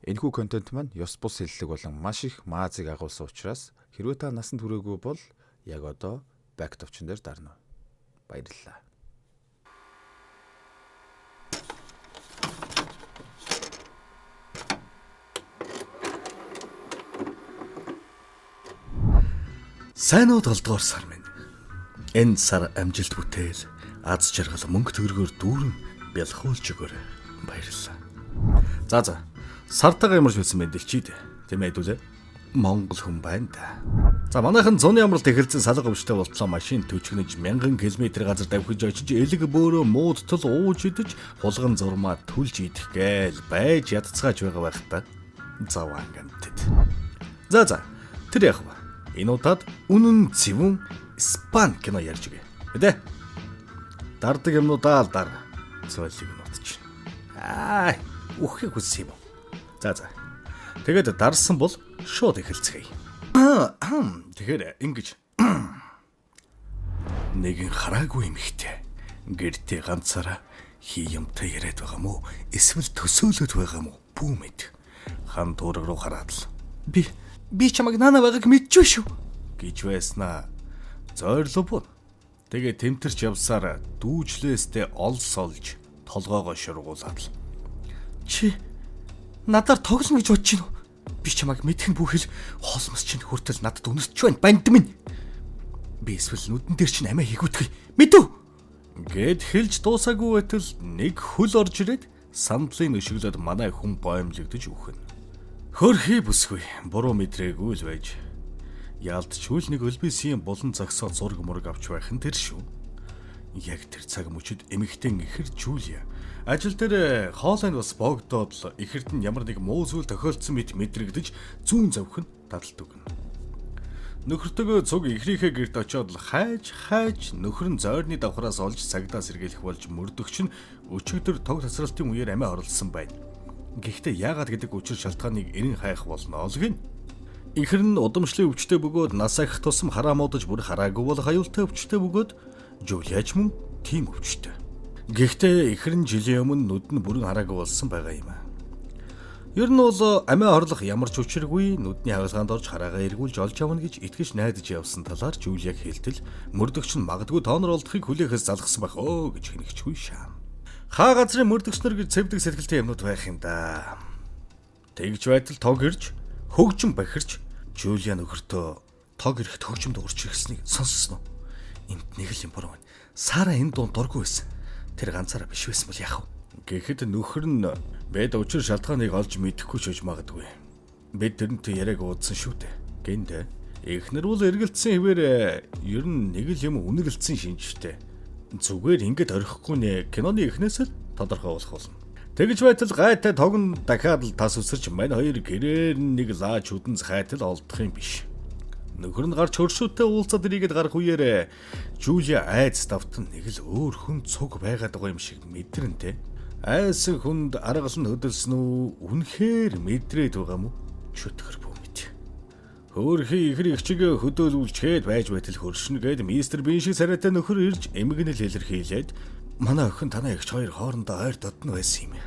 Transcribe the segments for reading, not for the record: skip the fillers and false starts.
Энэхүү контент маань ёс бус хэллэг болон маш их маазыг агуулсан учраас хэрвээ та насанд хүрээгүй бол яг одоо back товчон дээр дарна. Баярлалаа. Сайн уу 7 дугаар сар минь. Энэ сар амжилт бүтээл, аз жаргал, мөнгө төгрөгөөр дүүрэн бялхуулж өгөөрэй. Баярлалаа. За. Сартагаа ямарч хэлсэн мэдээлчихэд тийм ээ дүүлээ. Монгол хүн байна да. За манайхан зуны амралт эхэлсэн салга өвчтэй болтлоо машин төчгнөж 1000 км газар давхиж очиж элэг бөөрөө муудтал ууж идэж хулган зурмаа түлж идэх гээл байж ядцгааж байгаа байх та. Заван гэмтэд. За. Тэр яг ба. Энэ удаад үнэн цэвэн Испани кино ярьж өгье. Хэдэ? Дардаг юмнуудаа л дар. Цойлыг нутчих. Үхэх хүссэн юм. За. Тэгээд дарсан бол шууд эхэлцгээе. Тэгэхээр ингэж нэгэн хараагүй эмэгтэй гэртээ ганцаараа юмтай яриад байгаа мó эсвэл төсөөлөд байгаа мó бүү мэд. Хан туураг руу хараад л би чамайг наана байгааг мэдчихв шүү гэж байснаа. Зойрлоо буу. Тэгээ тэмтэрч явсаар дүүжлээстэй олс олж толгоогоо шургуулад л. Чи надаар тоглоно гэж бодож байна уу? Би чамайг мэдэх нь бүхэл хоолмос чинь хүртэл надад үнэрч байна. Банд минь. Би эсвэл нүдэн дээр чинь амиа хийгүүтгэе. Мэдв? Гэт хэлж дуусаагүй байтал нэг хөл орж ирээд сандлын өшөглөд манай хүн боомлогдож үхэнэ. Хөрхий бүсгүй буруу мэдрээгүй л байж. Яалтчгүй нэг өлбисийн булан зогсоод зураг мураг авч байх нь тэр шүү. Яг тэр цаг мөчид эмэгтэй ихэр Жулия ажил дээр хоолойнд бас богдоод л ихэрд нь ямар нэг муу зүйл тохиолдсон мэт мэдрэгдэж зүүн завх нь таталт өгнө. Нөхөртөөгөө цуг ихрийнхээ гэрт очиод л хайж нөхөр нь зойрны давхраас олж цагдаа сэргийлэх болж мөрдөгч нь өчигдөр тог тасралтын үеэр амиа орлсон байна. Гэхдээ яагаад гэдэг учир шалтгааныг эрен хайх болно л гин. Ихэр нь удамшлын өвчтөй бөгөөд нас ахих тусам хараа муудаж бүр хараагүй болох аюултай өвчтөй бөгөөд Жулияч мөн тийм өвчтөй. Гэхдээ ихэр нь жилийн өмнө нүд нь бүрэн хараагүй болсон байгаа юм. Ер нь бол амиа орлох ямар ч учиргүй нүдний хавилгаанд орж хараагаа эргүүлж олж авна гэж итгэж найдаж явсан талаар Жулияг хэлтэл мөрдөгч нь магадгүй тоонор олдохыг хүлээхээс залгсан байх гэж хэнэгчгүй шаам. Хаа газрын мөрдөгчнөр гэж цэвдэг сэтгэлтэй юмнууд байх юм да. Тэгж байтал тог ирж хөгжим бахирч Жулия нөхөртөө тог ирэхэд хөгжимд урч ирснийг сонссон уу? Энд нэг л юм буруу байна. Сара энэ дунд дургүй байсан. Тэр ганцаараа биш байсан бол яах вэ? Гэхэд нөхөр нь бэд учир шалтгааныг олж мэдэхгүй ч гэж магадгүй. Бид тэрнтэй яриаг уудсан шүү дээ. Гэнэ. Эхнэр бол эргэлдсэн хэвээр ер нь нэг л юм үнэрлэлсэн шинжтэй. Зүгээр ингэж орхихгүй нэ киноны эхнээс л тодорхойлох болно. Тэгж байтал гайтай тогн дахиад л тас үсэрч мань хоёр гэрээр нэг лаач хүдэнц хайтал олдох юм биш. Нөхөр нь гарч хөршөөтэй уулзаад ирээд гарах үеэр Жулия айц давтан нэг л өөр хүн цуг байгаад байгаа юм шиг мэдрэнтэй. Айсан хүнд аргал нь хөдөлсөн үү? Үнэхээр мэдрээд байгаа мó? Чөтгөр бүү мэд. Хөөрхий ихэр ихчигээ хөдөөлүүлчгээд байж байтал хөршнөгээд мистер Бин шиг царайтай нөхөр ирж эмгэнэл илэрхийлээд манай охин танаа эгч хоёр хоорондоо ойр дотно байсан юм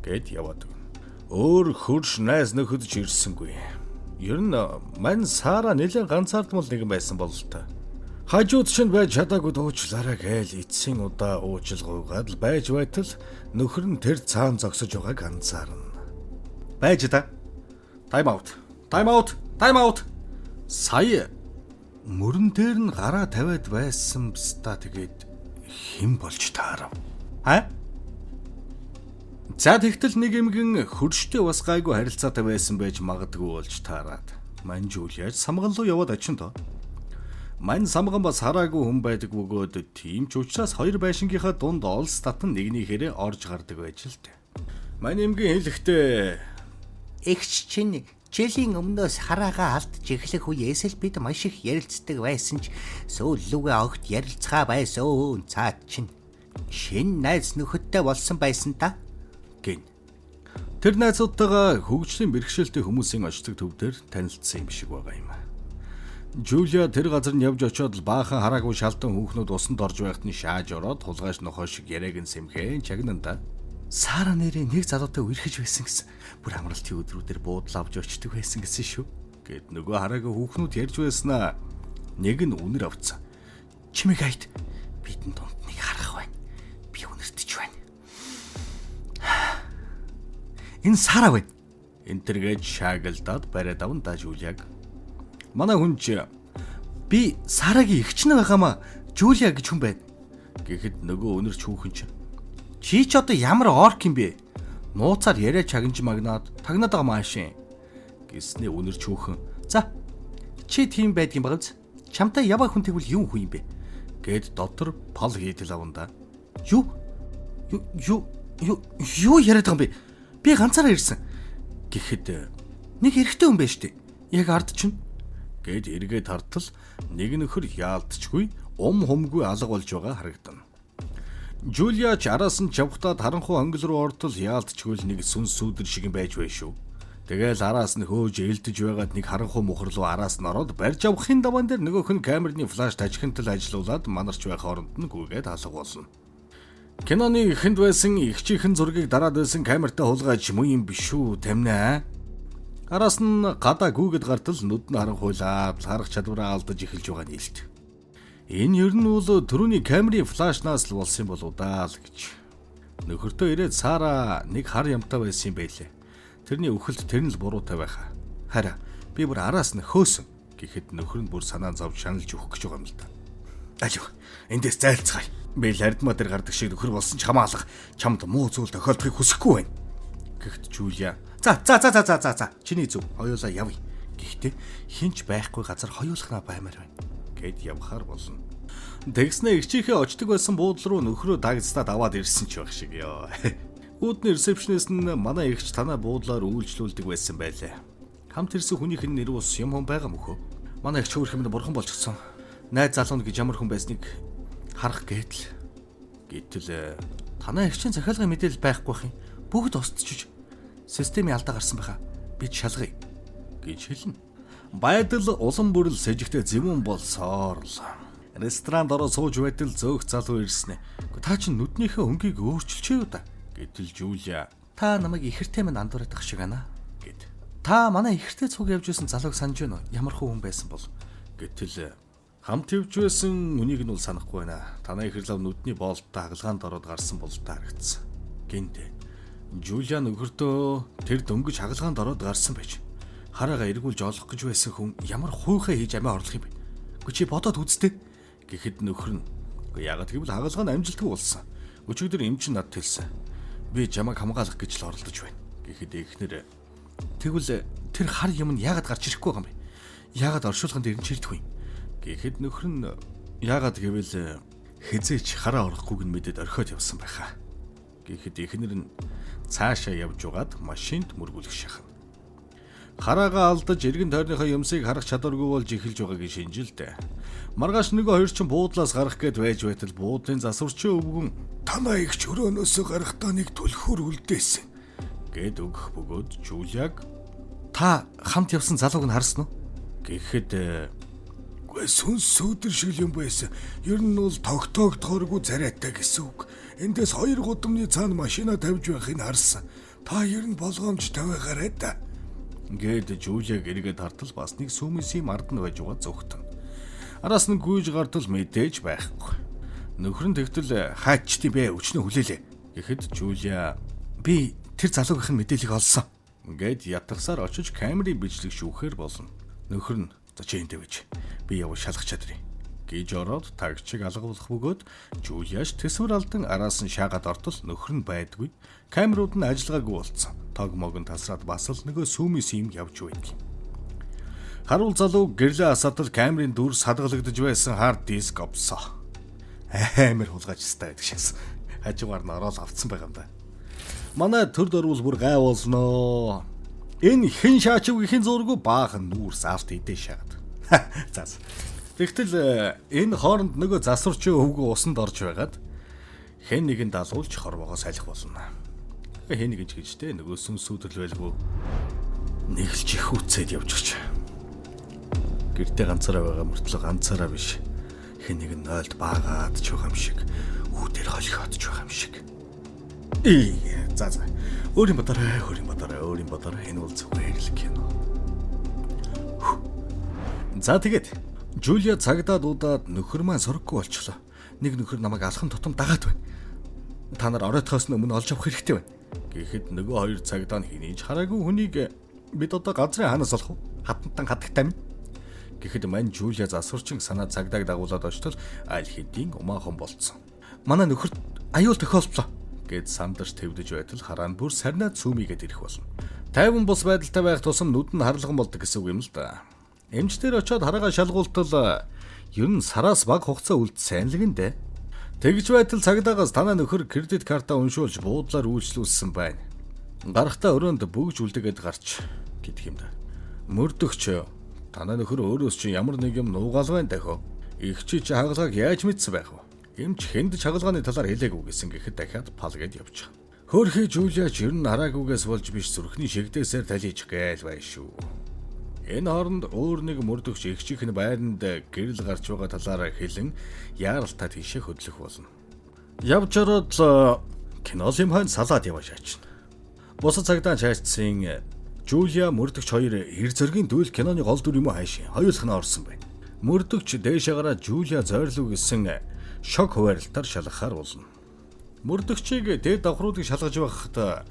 гэд яваад өгнө. Өөр хөрш найз нөхөдж ирсэнгүй. Ер нь мань Сара нэлээд ганцаардмал нэгэн байсан бол л та. Хажууд чинь байж чадаагүй дуучлаараа гээл эцсийн удаа уучлалгүйгээд л байж байтал нөхөр нь тэр цаан зогсож байгааг анзаарна. Байж та. Time out. Сая мөрөн дээр нь гараа тавиад байсан бста тэгээд хэн болж таарав? За тэгтэл нэг эмгэн хөрштэй бас гайгүй харилцаатай байсан байж магадгүй болж таарад. Мань Жулияч самгал руу яваад очин тоо. Мань самган бас хараагүй хүн байдаг бөгөөд тийм ч учраас хоёр байшингийнхаа дунд олс татан нэгнийхээрээ орж гардаг байж л дээ. Мань эмгэн хэлэхдээ Эгч чинь жилийн өмнөөс хараагаа алдж эхлэх үеэс л бид маш их ярилцдаг байсан ч сүүллүүгээ огт ярилцгаа байсан. Цаад чинь шинэ найз нөхөдтэй болсон байсан та гин. Тэр найзуудтайгаа хөгжлийн бэрхшээлтэй хүмүүсийн очдог төв дээр танилцсан юм шиг байгаа юм. Жулия тэр газар нь явж очиод л баахан хараагүй шалтан хүүхнүүд усанд орж байхад нь шааж ороод хулгайш нохоо шиг яриаг нь сэмхэн чагнанда. Сара нэрийн нэг залуутай үерхэж байсан гэсэн. Бүр амралтын өдрүүдээр буудлаа авч очдөг байсан гэсэн шүү. Гэт нөгөө хараагаа хүүхнүүд ярьж байснаа. Нэг нь үнэр авцсан. Чимэг айд бидэн донд нэг харах байна. Би үнэртэж байна. Энэ Сара байна. Энтэргээд шаагалдаад бариад аван даж Жулиаг. Манай хүн чи би Сарагийн эгч нь байгаамаа Жулия гэж хүн байна. Гэхэд нөгөө үнэрч хүүхэн чи ч одоо ямар орк юм бэ? Нууцаар яриа чагнж магнаад тагнаад байгаа маашин. Гэснээ үнэрч хүүхэн. За чи тийм байдгийн багц. Чамтай яваа хүн тэгвэл юу хүн юм бэ? Гэд дотор пал хийдэл аванда. Юу яриад байгаа юм бэ? Би ганцаараа ирсэн. Гэхэд нэг эрэгтэй хүн байж тээ. Яг ард чинь. Гэд эргээд тартал нэг нөхөр яалтчгүй хумгүй алга болж байгаа харагдана. Жулия ч араас нь чавхтаад харанхуй ангил руу ортол яалтчгүй нэг сүнс сүудэр шиг юм байж бай шүү. Тэгэл араас нь хөөж ээлдэж байгаад нэг харанхуй мухар руу араас нь ороод барьж авахын даваан дээр нөгөөх нь камерны флаш тажихынтал ажилуулад манарч байх хооронд нь гүгээд алга болсон. Киноны эхэнд байсан ихчийнхэн зургийг дараад байсан камертай хулгайч муу юм биш үү тамина. Араас нь гадаа гүгэд гартал нүд нь харанхуйлаад харах чадвараа алдаж эхэлж байгаа нээлт. Энэ ер нь бол түрүүний камерын флашнаас л болсон болоо даа л гэж. Нөхөртөө ирээд Сара нэг хар ямтай байсан юм байлээ. Тэрний үхэлд тэр нь л буруутай байхаа. Хараа би бүр араас нь хөөсөн гэхэд нөхөр нь бүр санаа зовж шаналж өгөх гэж байгаа юм л да. Алив эндээс зайлцгаая. Би л ардмаа дээр гардаг шиг нөхөр болсон ч хамаалах чамд муу зүйл тохиолдохыг хүсэхгүй байна. Гэхдээ Жулия за чиний зөв хоёулаа явъя. Гэхдээ хинч байхгүй газар хоёулахнаа баймаар байна. Гэд явхаар болно. Тэгснэ эгчийнхээ очдог байсан буудлын руу нөхрөө дагцтаад аваад ирсэн ч байх шиг ёо. Үүдний ресепшнээс нь манай эгч танаа буудлаар үйлчлүүлдэг байсан байлээ. Хамт ирсэн хүнийх нь нэр ус юм хүн байгаа мөхөө. Манай эгч хөрх юмд бурхан болчихсон. Найз залуу гэж ямар хүн байсныг харах гэтэл танаа эгчийн захиалгын мэдээлэл байхгүй бах юм. Бүгд устчиж системийн алдаа гарсан байхаа. Бид шалгая гэж хэлнэ. Байдал улам бүрэл сэжигтэй зэвүүн болсоор л. Ресторанд ороо сууж байтал зөөх залуу ирсэн. Та чинь нүднийхээ өнгийг өөрчилчихөө да. Гэтэл Жулия та намайг ихэртэй минь андуураад ах шиг байна гэд. Та манай ихэртэй цуг явж байсан залууг санаж байна уу? Ямар хүн байсан бол. Гэтэл хамт явж байсан үнийг нь бол санахгүй байна. Танай ихэр лав нүдний боолттой хагалгаанд ороод гарсан бол та харагдсан. Гинтэ. Жулия нөхөртөө тэр дөнгөж хагалгаанд ороод гарсан байж. Хараагаа эргүүлж олох гэж байсан хүн ямар хуйхаа хийж амиа орлох юм бэ? Чи бодоод үзтээ. Гэхэд нөхөр нь яагаад гэвэл хагалгаа нь амжилтгүй болсон. Өчигдөр эмч надад хэлсэн. Би чамайг хамгаалах гэж л оролдож байна. Гэхэд эхнэр тэгвэл тэр хар юм нь яагаад гарч ирэхгүй байгаа юм бэ? Яагаад оршуулганд ирэн чирдэх вэ? Гэхэд нөхөр нь яагаад гэвэл хизээч хараа орохгүйг нь мэдээд орхиод явсан байхаа. Гэхэд эхнэр нь цаашаа явж угаад машинд мөргүүлэх шахна. Хараагаа алдаж эргэн тойрныхоо юмсыг харах чадваргүй болж эхэлж байгаагийн шинжилтэй. Маргааш нөгөө хоёр ч буудлаас гарах гээд байж байтал буудлын засварчин өвгөн танаа их чөрөөнөөсөө гарахдаа нэг түлхүүр үлдээсэн гэд өгөх бөгөөд Жулиаг та хамт явсан залууг нь харсан уу? Гэхэд үгүй сүнс сүүдэр шиг юм байсан. Ер нь бол тогтоогдохооргүй царайтай гэсэн үг. Эндээс 2 гудамны цаана машина тавьж байхыг харсан. Та ер нь болгоомж тавиагаарай да. Гэд Жулиаг эргээд тартал бас нэг сүмэсийн ард нь байж байгаа зөвхтөн. Араас нь гүйж гартал мэдээж байхгүй. Нөхөр нь тэгтэл хаачт юм бэ өчнө хүлээлээ. Гэхэд Жулия би тэр залуугийнх нь мэдээллийг олсон. Гэд ятгсаар очиж камерын бичлэг шүүхээр болно. Нөхөр нь за чи эндээ байж. Би яваа шалгах чадрыг гэж ороод тагчиг алгуулах бөгөөд Жулиаш тэсвэр алдан араас нь шаагаад ортол нөхөр нь байдгүй. Камерууд нь ажиллагаагүй болцсон. Тог могон тасраад бас л нөгөө сүмэс юм явж байдаг. Харуул залуу гэрлээ асаатал камерын дүр садгалагдж байсан хард диск овсоо. Амар хулгайч стай байдаг шээс. Хажуугаар нь ороод авцсан байгаа юм да. Манай төр дөрвөл бүр гай болсноо. Энэ хэн шаачвгийн зургу баахан нүүрс авт идэ шаад. Зас. Тэгтэл энэ хооронд нөгөө засварчин өвгөө усанд орж байгаад хэн нэгэн далуулж хорвоогоо салих болно. Хэн нэгэн ч гэжтэй нөгөө сүнс сүудэл байлгүй нэглэж их үцээд явж гэж. Гэртээ ганцаараа байгаа мөртлөө ганцаараа биш. Хэн нэгэн нойлд баагаад ч байгаа юм шиг үүдээр холихоод ч байгаа юм шиг. За. Өөрийн бодорой. Энэ бол зүгээр л кино. За тэгээд Жулия цагдаа дуудаад нөхөр маань сургаггүй болчихлоо. Нэг нөхөр намайг алхам тутам дагаад байна. Та нар оройтхоос өмнө олж авах хэрэгтэй байна. Гэхэд нөгөө хоёр цагдаа нь хэнийг ч хараагүй хүнийг бид одоо газрын хаанаас олох вэ? Хатантан хатагтай минь. Гэхэд мань Жулия засварчин санаа цагдааг дагуулад очтол аль хэдийн умаахан болцсон. Манай нөхөрт аюул тохиолдлоо гэд сандарч твдэж байтал хараан бүр сарнаад сүмийгээд ирэх болно. Тайван бус байдалтай байх тусам нүд нь харлган болдог гэсэн үг юм л да. Эмчтэр очиод хараагаа шалгуултал ер нь сараас бага хугацаа үлдсэн л гиндэ. Тэгж байтал цагдаагаас танаа нөхөр кредит картаа уншуулж буудлаар үйлчлүүлсэн байна. Гарахтаа өрөөнд бөгж үлдэгээд гарч гэдэг юм да. Мөрдөгч танаа нөхөр өөрөөс чинь ямар нэг юм нуугаал байна дахио. Их чи хагалгааг яаж мэдсэн байх вэ? Эмч хэнд ч хагалгааны талаар хэлээгүй гэсэн гэхэд дахиад палгээд явчих. Хөөрхий Жулия ч ер нь хараагүйгээс болж биш зүрхний шигдээсээр талиж гээл бай шүү. Энэ хооронд өөр нэг мөрдөгч ихчийнх нь байранд гэрэл гарч байгаа талаараа хэлэн яаралтай тийшээ хөдлөх болно. Явж ороод кинолын хойно салаад яваа шаачна. Бусад цагдаа чаачсан Жулия мөрдөгч хоёр хэр зөргийн дүүл киноны гол дүр юм уу хайшин хоёулах нь орсон байна. Мөрдөгч дээшээ гараад Жулия зойрлуу гэсэн шок хуваарлтаар шалгахаар болно. Мөрдөгчийг дээд давхруудыг шалгаж байхад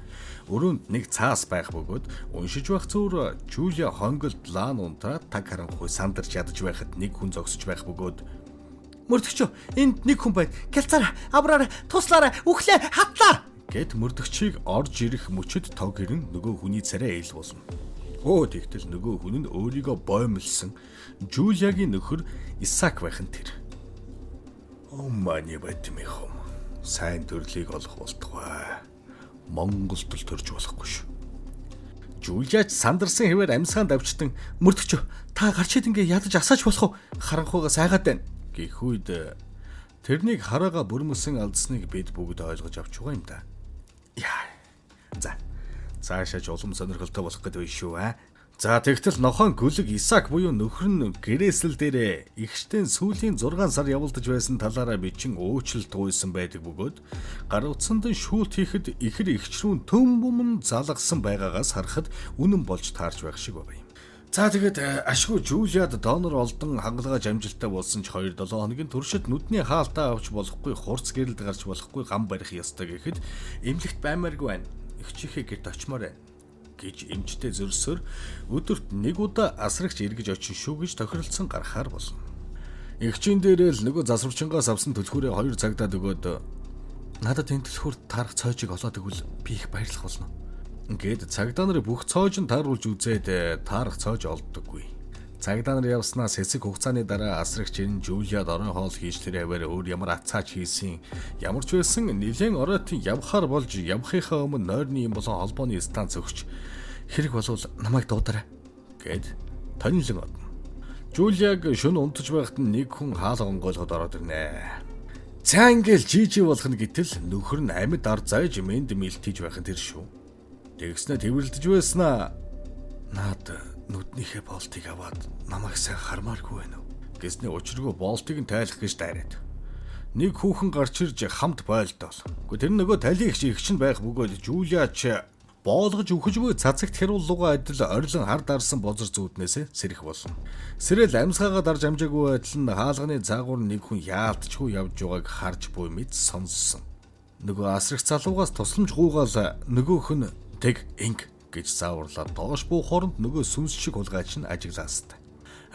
өрөөнд нэг цаас байх бөгөөд уншиж байх зүүр Жулия хонголд лаан унтраад таг харанхуй сандарч ядаж байхад нэг хүн зогсож байх бөгөөд мөрдөгчөө энд нэг хүн байна. Гэлцаараа, авраараа, туслаараа, үхлээ, хатлаа гэд мөрдөгчийг орж ирэх мөчөд тог ирэн нөгөө хүний царай ээл болно. Тэгтэл нөгөө хүн нь өөрийгөө боомлсон Жулиягийн нөхөр Исаак байх нь тэр. Мани байтмихом. Сайн төрлийг олох болтугай. Монголд л төрж болохгүй шүү. Жулияч сандарсан хэвээр амьсгаан давчтан мөрдөгчөө та гарч ид ингээ ядаж асааж болох уу? Харанхуйгаа сайгаад байна. Гэх үед тэрнийг хараагаа бүрмөсөн алдсныг бид бүгд ойлгож авч байгаа юм да. За. Цаашаа ч улам сонирхолтой болох гэдэг байна шүү аа. За тэгтэл нохойн гүлэг Исаак буюу нөхөр нь гэрээсэл дээрээ ихштэй сүүлийн 6 сар явуулдаж байсан талаараа бичин өөчлөлт гуйсан байдаг бөгөөд гар утсанд шүүлт хийхэд ихэр ихч рүү төмбөмн залгасан байгаагаас харахад үнэн болж таарч байх шиг байна юм. За тэгээд ашгүй Жулиад донор олдон хангалгаж амжилттай болсон ч 2-7 хоногийн туршид нүдний хаалтаа авч болохгүй хурц гэрэлд гарч болохгүй гам барих ёстой гэхэд эмнэлэгт баймааргүй байна. Ихчийнхээ гэрт очимоор байна гэж эмчтэй зөрсөөр өдөрт нэг удаа асрагч эргэж очин шүү гэж тохиролцсон гарахаар болно. Игчийн дээрээ л нөгөө засварчингаас авсан төлхөөрөө 2 цагдаад өгөөд надад энэ төлхөөр таарах цоожийг олоод өгвөл би их баярлах болно. Ингээд цагдаа нар бүх цоожин тааруулж үзээд таарах цоож олддоггүй. Цагдаа нар явснаас хэсэг хугацааны дараа асрагч энэ Жулиад орон хоол хийж тэр хаваар өөр ямар ацаач хийсэн ямар ч байсан нэлээд оройтын явхаар болж явахынхаа өмнө нойрны юм болон холбооны станц өгч хэрэг болвол намайг дуудаарай гэд тонилон одно. Жулиаг шөнө унтаж байхад нэг хүн хаалга онгойлгоод ороод ирнэ. За ингээл жижиг болох нь гэтэл нөхөр нь амьд ар зайж мэнд мэлтиж байх нь тэр шүү. Тэгснэ тэрвэрлдэж байснаа наад нүднийхээ болтыг аваад намайг сайн хармааргүй байна уу гэсний учиргүй болтыг нь тайлах гэж дайраад. Нэг хүүхэн гарч ирж хамт бойлдол. Гэхдээ тэр нөгөө талиг их чинь байх бөгөөд Жулиач боолгож өгөж буй цацагт хяруулуугаа адил орилон хар дарсан бозор зүүднээс сэрэх болно. Сэрэл амьсгаагаа дарж амжаагүй байтал нь хаалганы цаагуур нэг хүн яалтчгүй явж байгааг харж буй мэд сонссон. Нөгөө асрагч залуугаас тусламж гуйгаал нөгөөх нь тэг инг гэж зааварлаад доош буу хоронд нөгөө сүнс шиг хулгайч нь ажиглаастай.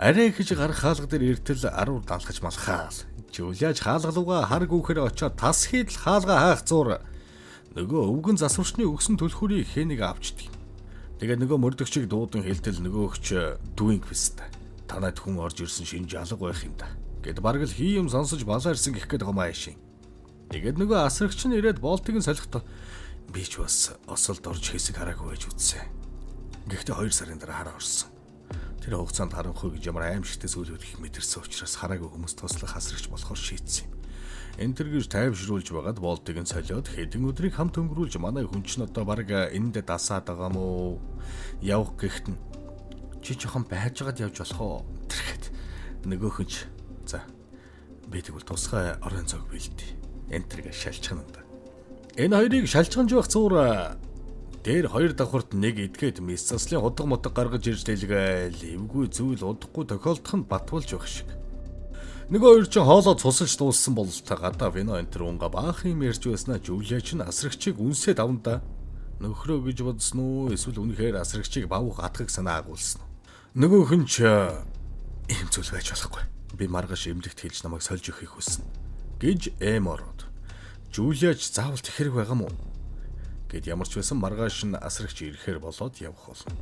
Арай гэж гарах хаалга дээр эртэл аруур далхаж малхаал. Жулиач хаалгалууга хар гүүхээр очоод тас хийдл хаалга хаах зур нөгөө өвгөн засварчны өгсөн төлхөрийг хэнийг авчдаг. Тэгээд нөгөө мөрдөгчийг дуудан хэлтэл нөгөөгч дүүинг бистэ. Танайд хүн орж ирсэн шинж алга байх юм да. Гэт бараг л хий юм сонсож балаарсан гэх гээд байгаа маашин. Тэгээд нөгөө асрагч нь ирээд болтыг нь солихдоо би ч бас осолд орж хэсэг хараагүй байж үтсэн. Гэхдээ 2 сарын дараа хараа орсон. Тэр хугацаанд харанхуй гэж ямар аимшигтэй зүйлүүд их мэдэрсэн учраас хараагүй хүмүүс туслах асрагч болохоор шийдсэн юм. Энэ төргөж тайвшруулж байгаад болтыг нь солиод хэдэн өдрийг хамт өнгөрүүлж манай хүн чинь одоо баг энд дасаад байгаа мó явах гэхэд нь чи жоохон байж байгаад явж болох уу тэрхэд нөгөөхөн ч за би тэгвэл тусгай орон зог бэлдээ. Энтерг шалчих нь да. Энэ хоёрыг шалчганж байх зуур дээр хоёр давхарт нэг идгээд мис заслын худаг мутаг гаргаж ирж дэлгээл эвгүй зүйл удахгүй тохиолдох нь батболж байх шиг. Нөгөө хоёр ч хоолоо цусалж дууссан бол та гадаа вино энтер унга баах юм ярьж байснаа Жулия ч асрагчийг үнсээ давнда. Нөхрөө гэж бодсон уу эсвэл үнэхээр асрагчийг бавуух атгах санаа агуулсан уу? Нөгөөх нь ч ийм зүйл байж болохгүй. Би маргааш эмнэлэгт хэлж намайг сольж өгөхийг хүснэ гэж ороод. Жулия ч заавал тэхэрэг байгаа мó гэд ямар ч байсан маргааш нь асрагч ирэхээр болоод явах болно.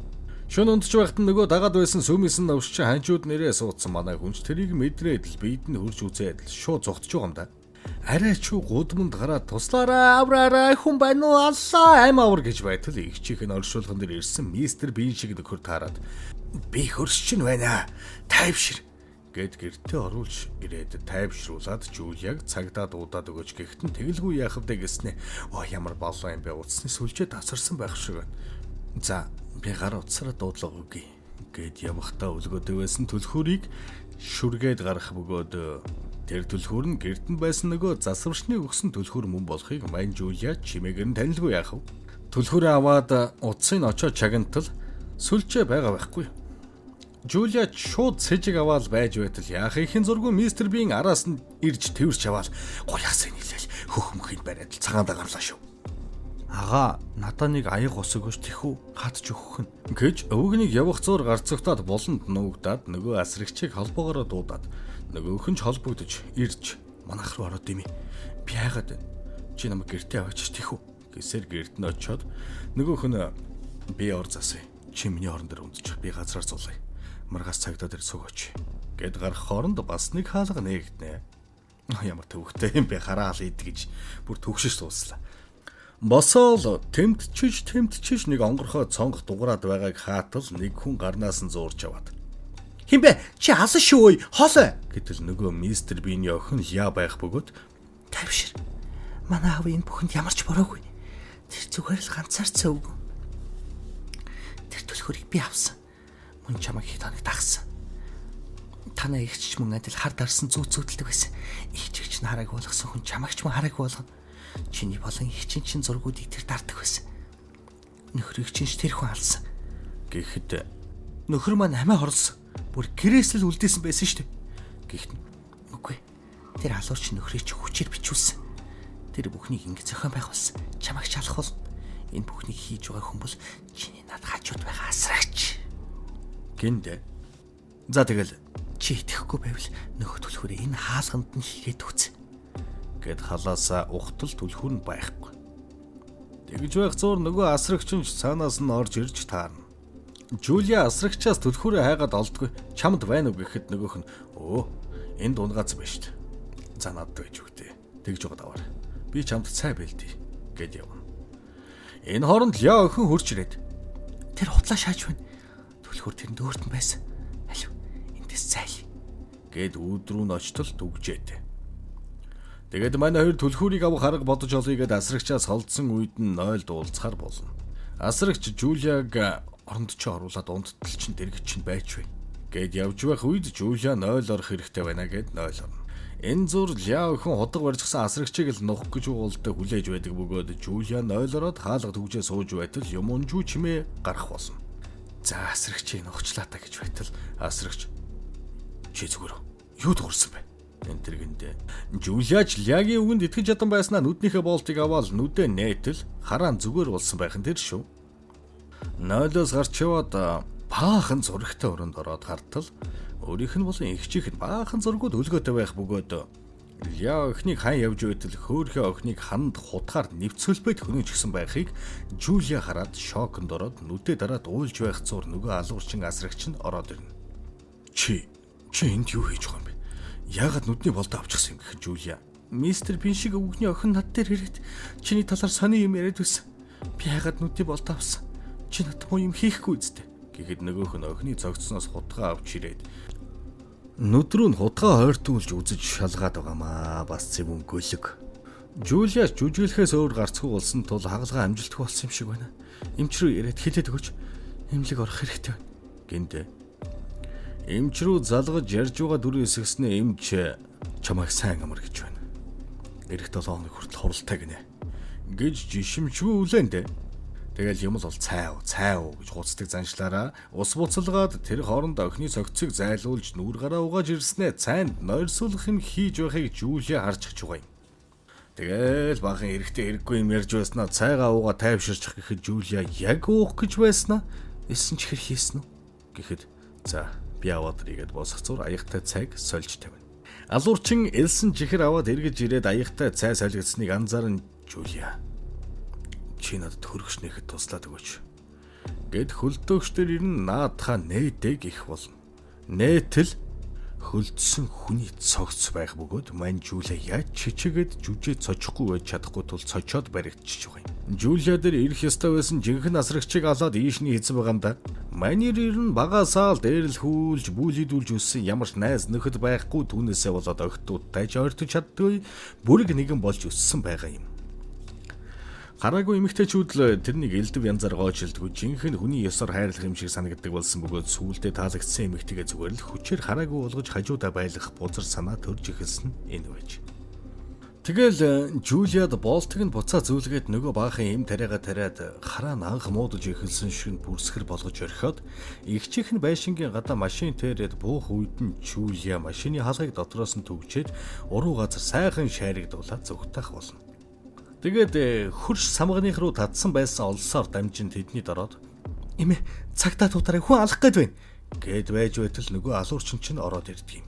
Шөнө унтж байхад нь нөгөө дагаад байсан сүмисэн навч ханчууд нэрээ суудсан манай хүнч тэрийг мэдрээд л биед нь хурж үзээд л шууд зогтож байгаа юм да. Арай ч гудамд гараад туслаараа авраараа хүн байна уу аллаа аим авар гэж байтал игчийнх нь оршуулган дээр ирсэн мистер Бин шиг нөхөр таарад би хөрсч нь байна тайвшир гэд гэртээ оруулж ирээд тайвшруулад Жулияг цагдаа дуудаад өгөөч гэхэд нь тэгэлгүй яах вэ гэснэ. Оо ямар болоо юм бэ утасны сүлжээ тасарсан байх шиг байна. За би гар утсараа дуудлага өгье гэд явахтаа өлгөөд байсан түлхүүрийг шүргээд гарах бөгөөд тэр түлхүүр нь гэртэн байсан нөгөө засварчны өгсөн түлхүүр мөн болохыг мань Жулия чимээгээр нь танилгүй яах вэ? Түлхүүрээ аваад утсыг очоод чагнатал сүлжээ байгаа байхгүй. Жулия шууд сэжиг аваад байж байтал яах ихэн зургүй мистер Бин араас нь ирж тэрч аваад гоёхсаа нийлээл хөхмөхийн бариад цагаан дагаарлаа шүү. Ага, надаа нэг аяг ус өгөөч тэхүү хатж өгөх нь гэж өвгнийг явах зур гарцагтаад болонд нуугдаад нөгөө асрагчийг холбоогоор дуудаад нөгөөх нь ч холбогдож ирж манайх руу ороод ими. Би хайгаад байна. Чи намайг гэртээ аваач тэхүү гэсээр гэрт нь очиод нөгөөх нь би ор засъя. Чи миний орон дээр унтчих. Би газраар зулъя. Маргаас цагдаа дээр сөгөөч. Гэд гарах хооронд бас нэг хаалга нээгднэ. Ямар төвхтэй юм бэ хараал ид гэж бүр төгшөж сууслаа. Босоол тэмтчиж нэг онгорхой цонх дуграад байгааг хаатал нэг хүн гарнаас нь зуурж аваад. Хинбэ чи хасан шүү хоолой гэтэл нөгөө мистер Биний охин яа байх бөгөөд тайвшир. Манай аав энэ бүхэнд ямар ч бороогүй. Тэр зүгээр л ганцаар цөв. Тэр түлхүүрийг би авсан. Мөн чамайг хэд хоног дагсан. Танаа ихч мөн адил хар дарсан зүүцүүдэлдэг байсан. Ихч нь харааг болгосон хүн чамайг ч мөн харааг болгоно. Чиний болон ихчин чин зургуудыг тэр дардаг байсан. Нөхрийг чинь тэр хүн алсан. Гэхдээ нөхөр маань амиа хорлсон. Бүр гэрээс л үлдээсэн байсан шүү дээ. Гэхдээ үгүй. Тэр алуурч нөхрийг чи хүчээр бичүүлсэн. Тэр бүхнийг ингэ зохион байх болсон. Чамайг ч алах болно. Энэ бүхнийг хийж байгаа хүн бол чиний над хажууд байгаа асрагч. Гинэ. За тэгэл чи итгэхгүй байвал нөхөд түлхүүрээ энэ хаалганд нь хийгээд үз. Гэд халаасаа ухтал түлхүүр нь байхгүй. Тэгж байх зур нөгөө асрагч нь цаанаас нь орж ирж таарна. Жулия асрагчаас түлхүүрээ хайгаад олдгүй. Чамд байна уу гэхэд нөгөөх нь өө энэ дунгац байна шүү дээ. За надад байж үгтэй. Тэгж жоод аваар. Би чамд цай бэлдээ гэд явна. Энэ хооронд яа охин хурж ирээд тэр хутлаа шааж байна. Түлхүүр тэрэнд өөртөө байсан. Алив эндээс зайл гэд өөдрүү нь очтол дүгжээд. Тэгээд манай хоёр түлхүүрийг авах арга бодож олъё гэд асрагчаас холдсон үед нь 0 дуулцахаар болно. Асрагч Жулияг оронд ч оруулаад унттал чин дэрэг чин байж бай. Гэд явж байх үед Жулия 0 орох хэрэгтэй байна гэд 0 орно. Энэ зур яа охин худаг барьжсан асрагчийг л нухах гэж уулдаа хүлээж байдаг бөгөөд Жулия 0 ороод хаалга түгжээ сууж байтал юмунжуу чимээ гарах болсон. За асрагчийг нухчлаа та гэж байтал асрагч чи зүгээр юу дуурсан бэ? Энтергэндээ Жулияч Лягийн үгэнд итгэж чадсан байснаа нүднийхээ болтыг аваад нүдээ нээтэл хараан зүгээр болсон байх нь тэр шүү. Нойлоос гарч яваад баахан зурагтай өрөөнд ороод хартал өөрийнх нь болон ихчийнх нь баахан зургууд өлгөөтэй байх бөгөөд Ля охиныг хан явж байтал хөөхөө охиныг ханд хутгаар нэвцүүлбэд хөнөөж гисэн байхыг Жулия хараад шоконд ороод нүдээ дараад уйлж байх зур нөгөө алуурчин асрагч нь ороод ирнэ. Чи энд юу хийж байгаа юм бэ? Яагаад нүдний болдоо авчихсан юм гэх Жулия. Мистер Бин шиг өвгний охин над дээр ирээд чиний талаар сони юм яриад байсан. Би яагаад нүдний болдоо авсан? Чи надад муу юм хийхгүй үстэ. Гэхэд нөгөөх нь охины цогцсноос хутгаа авч ирээд нүдрүү нь хутгаа хойртуулж үзэж шалгаад байгаамаа. Бас зэвүүн гөлөг. Жулия жүжиглэхээс өөр гарцгүй болсон тул хагалгаа амжилтгүй болсон юм шиг байна. Эмч рүү ирээд хэлээд өгөөч. Эмнэлэг орох хэрэгтэй байна. Гинтэ. Эмч рүү залгаж ярьж байгаа дүрээ эсгэснээ эмч чамайг сайн амар гэж байна. Ирэх 7 хоног хүртэл хуралтай гинэ. гэж жишимчгүй үлэндэ. Тэгэл юм л бол цай уу гэж хуцдаг заншлаараа ус буцалгаад тэр хооронд охины цогцыг зайлуулж нүүр гараа угааж ирснээ цайнд нойрсуулах юм хийж байхыг Жулия харж байгаа юм. Тэгэл баахан эрэхтэй хэрэггүй юм ярьж байснаа цайгаа уугаа тайвширчих гэхэд Жулия яг уух гэж байснаа эссэн ч хэр хийсэн үү гэхэд за би аваад ирэгээд босгоцоор аягтай цайг сольж тавина. Алуурчин элсэн чихэр аваад эргэж ирээд аягтай цай солигдсныг анзаарн Жулия чи надад хөргөж нэхэд туслаад өгөөч. Гэт хөлдөөгчдөр ирэн наадхаа нээдэ гэх болно. Нээтэл хөлдсөн хүний цогц байх бөгөөд мань Жулия яаж чичигэд жүжээ цочихгүй байж чадахгүй тул цочоод баригдчихж байгаа юм. Жулия дээр ирэх ёстой байсан жинхэнэ асрагчийг алаад ийшний хийсэн байгаамда манер ирэн багасаал дээрлхүүлж бүлийдүүлж өссөн ямар ч найз нөхөд байхгүй түүнээсээ болоод огтудтай ч ойртож чаддгүй бүрэг нэгэн болж өссөн байгаа юм. Хараагүй эмэгтэйчүүд л тэрнийг элдв янзаар гоочилдгүй жинхэнэ хүний ёсоор хайрлах юм шиг санагддаг болсон бөгөөд сүүлдээ таалагдсан эмэгтэйгээ зүгээр л хүчээр хараагүй болгож хажуудаа байлгах бузар санаа төрж эхэлсэн энэ байж. Тэгэл Жулиад болтыг нь буцаа зүүлгээд нөгөө баахан эм тариага тариад хараа анх муудаж эхэлсэн шиг бүрсгэр болгож орхиод игчийнх нь байшингийн гадаа машин тэрээд буух үед нь Жулия машины хаалгыг дотроос нь төгчээд уруу газар сайхан шайрагдуулаад зүгтах болно. Тэгээд хөрш самганых руу татсан байсан олсоор дамжин тэдний дороод "Эмээ, цагтаа тутараа хүн алах гээд байна" гэд байж байтал нөгөө алуурчин чинь ороод ирдэг юм.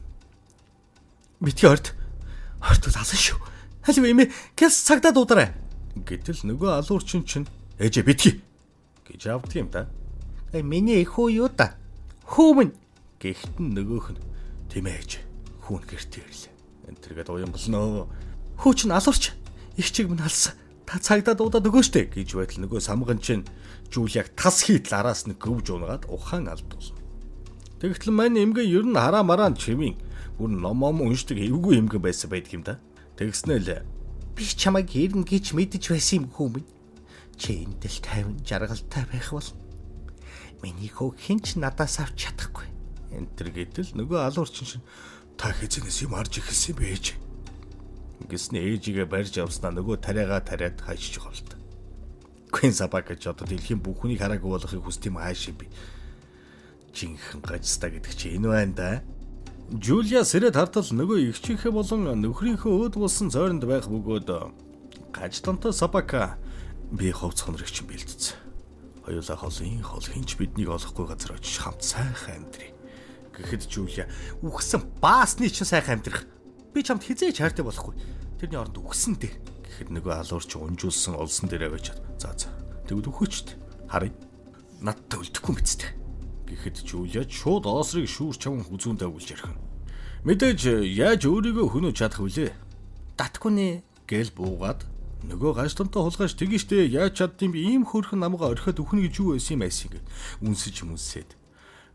"Битгий ортвол алсан шүү. Халив эмээ, гэс цагтаа тутараа" гэтэл нөгөө алуурчин чинь "Ээжээ битгий" гэж авдаг юм да. "Миний их хүү юу да? Хүүмэн" гэхт нь нөгөөх нь "Тийм ээ ээж, хүүн гэртээ ирлээ" энэ тэргээд уян болно. "Хүү чинь алуурч их чиг минь алсан. Та цагдаа дуудаад өгөөштэй" гэж байтал нөгөө самган чинь Жулиаг тас хийтэл араас нь гөвж унгаад ухаан алдуулна. Тэгтэл мань эмгэн ер нь хараа мараа чимийн бүр номом уншдаг эвгүй эмгэн байсан байдаг юм да. Тэгснээл "Би чамайг ирнэ гэж мэдэж байсан юм хүү минь. Чи эндэл тайван жаргалтай байх бол миний хөө хинч надаас авч чадахгүй" энтэр гэтэл нөгөө алуурчин шин "Та хэзээс юм арж ихэлсэн бэ ээж" гэснэ ээжигээ барьж авснаа нөгөө тариагаа тариад хайчиж байгаа л та. Queen Sabaka ч одоо дэлхийн бүх хүнийг хараагүй болохыг хүсдэг юм хаашаа би. Жинхэнэ гажстаа гэдэг чи энэ байна да. Жулия сэрэд хартал нөгөө ихчийнхээ болон нөхрийнхөө өөд болсон цойронд байх бөгөөд гажтантай Sabaka би ховцхон рэгч юм бэлдсэн. Хоёулаа хол хинч биднийг олохгүй газар очиж хамт сайхан амьдрий. Гэхэд Жулия "Үхсэн баасны чинь сайхан амьдрах. Би чамд хизээж хайртай болохгүй. Тэрний оронд үгсэн дээр" гэхэд нөгөө алуурч унжуулсан олсон дээрээ байж "За тэгвэл өгөөчт. Харъя. Надтай үлдэхгүй мэт." гэхэд Жулия шууд оосрыг шүүр чаван хүзүүндээ өгүүлж ярих. Мэдээж яаж өөрийгөө хөнөөж чадах вүлээ? "Татгүй нэ" гэл буугаад нөгөө гажтантай хулгайш "Тгийштэй яаж чаддсан би ийм хөөрхөн намгаа орхиод өхнө гэж юу байсан юм айсин" гэд үнсэж.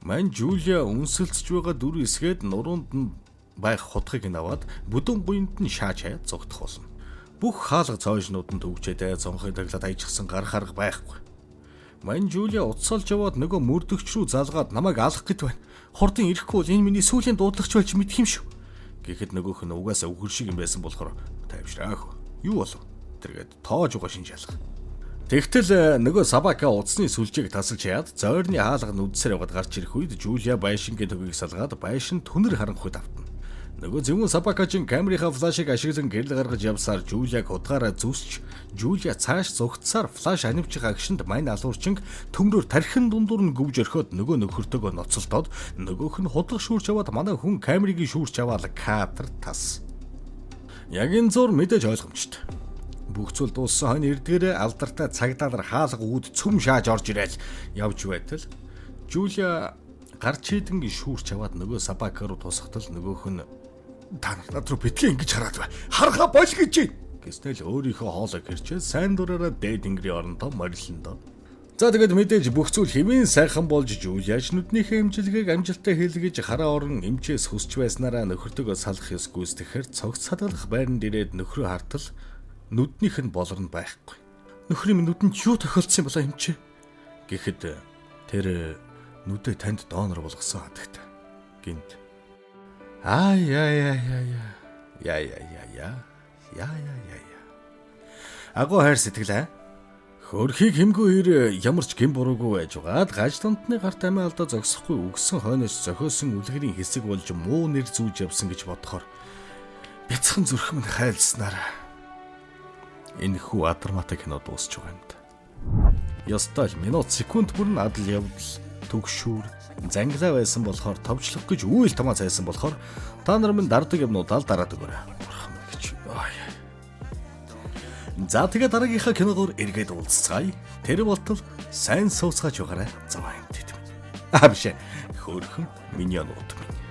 Мань Жулия үнсэлцэж байгаа дүр эсгээд нуруунд нь байх хутгийг наваад бүдүүн гуйнд нь шааж хаяад зогдох болно. Бүх хаалга цоошнууд нь төвчээд цонхыг таглаад айчихсан гар харга байхгүй. Мань Жулия уцсалж яваад нөгөө мөрдөгч рүү залгаад "Намайг алах гэд байна. Хурдан ирэхгүй бол энэ миний сүүлийн дуудлагч болж мэдх юм шүү" гэхэд нөгөөх нь угаасаа үхэр шиг юм байсан болохоор "Тайвшраах. Юу болов?" тэргээд тоож угаа шинжаалах. Тэгтэл нөгөө Sabaka удсны сүлжээг тасалж яад зойрны хаалга нь үдсээр яваад гарч ирэх үед Жулия байшингийн төгөөг салгаад байшин түнэр харанхуйд автна. Нөгөө зөвхөн Sabaka чин камерынхаа флашыг ашиглан гэрэл гаргаж явсаар Жулиаг хутгаараа зүсч Жулия цааш зүгтсаар флаш анивчих агшинд мань алуурчин төмрөөр тархин дундуур нь гүвж орхиод нөгөө нөхөртөөгөө ноцолдоод нөгөөх нь худлах шүүрч аваад манай хүн камерыг шүүрч аваад кадр тас. Яг энэ зур мэдээж ойлгомжтой. Бүх зүйл дууссан хойно эрдгээрээ алдартай цагдаа хаалга үүд цөм шааж орж ирээл явж байтал Жулия гарч хийдэнгийн шүүрч аваад нөгөө Sabaka руу тусахтал нөгөөх нь "Та над руу битгий ингэж хараад бай. Харахаа бол гэж" гэснээр өөрийнхөө хоолойг хэрчээ сайн дураараа дээд тэнгэрийн оронтой морилондоо. За тэгээд мэдээж бүх зүйл хэвийн сайхан болж Жулиач нүднийхээ имчилгээг амжилттай хийлгэж хараа орон эмчээс хүсч байснараа нөхөртөөгөө салах ёс гүйцэтгэхээр цогц хадгалах байранд ирээд нөхрөө хартал нүднийх нь болорн байхгүй. "Нөхрийн нүдэнд юу тохиолдсон болоо эмчээ" гэхэд тэр нүдээ танд донор болгосон хадагт гинт. Яа. Агуу хайр сэтгэлээ. Хөрхийг хэмгүй ямар ч гин буруугүй байж байгаад гаж донтны гарт амиа алдаа зогсохгүй өгсөн хойноос зохиосон үлгэрийн хэсэг болж муу нэр зүүж явсан гэж бодохоор бяцхан зүрх минь хайлснаар энэхүү адарматай кино дуусч байгаа юм да. Ёстой минут секунд бүрэн адал явдал төгшүүр занглаа байсан болохоор товчлох гэж үйл тамаа цайсан болохоор та нар минь дардаг юмнуудаа л дараад өгөөрэй. Бурхан минь гэж. За тэгээ дараагийнхаа киногоор эргээд уулзцгаая. Тэр болтол сайн сууцгааж байгаарай. Зав юм тийм. Биш ээ. Хөөрхөн миньонууд минь.